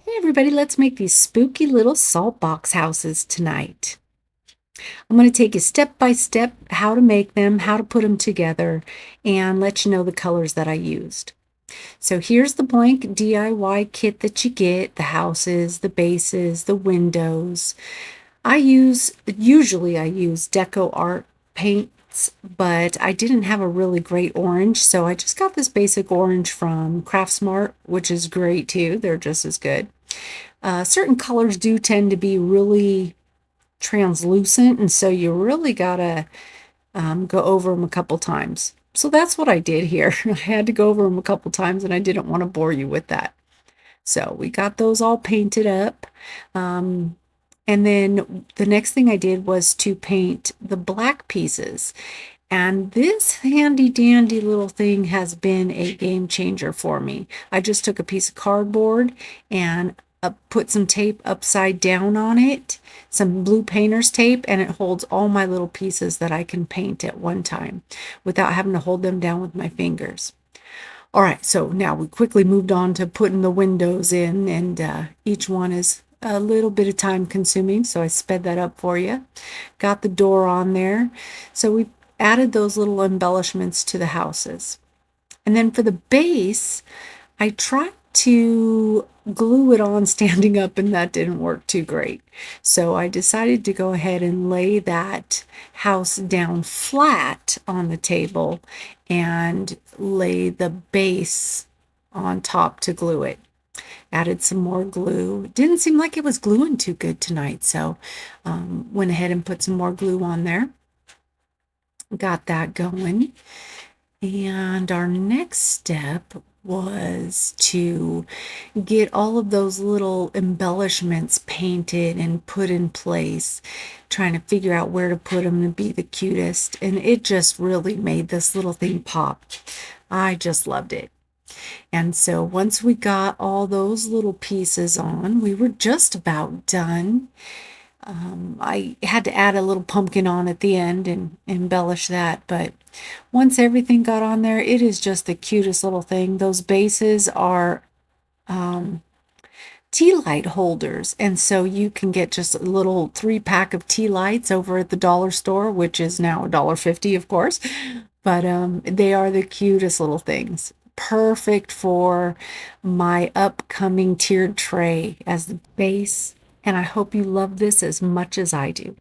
Hey everybody, let's make these spooky little salt box houses tonight. I'm going to take you step by step how to make them, how to put them together, and let you know the colors that I used. So here's the blank DIY kit that you get, the houses, the bases, the windows. Usually I use Deco Art paints, but I didn't have a really great orange, so I just got this basic orange from Craftsmart, which is great too. They're just as good. Certain colors do tend to be really translucent, and so you really gotta go over them a couple times. So that's what I did here. I had to go over them a couple times, and I didn't want to bore you with that. So we got those all painted up. And then the next thing I did was to paint the black pieces. And this handy dandy little thing has been a game changer for me. I just took a piece of cardboard and put some tape upside down on it, some blue painter's tape, and it holds all my little pieces that I can paint at one time without having to hold them down with my fingers. All right, so now we quickly moved on to putting the windows in, and each one is a little bit of time consuming, so I sped that up for you. Got the door on there. So we added those little embellishments to the houses. And then for the base, I tried to glue it on standing up, and that didn't work too great. So I decided to go ahead and lay that house down flat on the table and lay the base on top to glue it. Added some more glue. It didn't seem like it was gluing too good tonight, so went ahead and put some more glue on there. Got that going. And our next step was to get all of those little embellishments painted and put in place, trying to figure out where to put them to be the cutest. And it just really made this little thing pop. I just loved it. And so once we got all those little pieces on, we were just about done. I had to add a little pumpkin on at the end and embellish that, but once everything got on there, it is just the cutest little thing. Those bases are tea light holders, and so you can get just a little 3-pack of tea lights over at the dollar store, which is now $1.50, of course, but they are the cutest little things. Perfect for my upcoming tiered tray as the base. And I hope you love this as much as I do.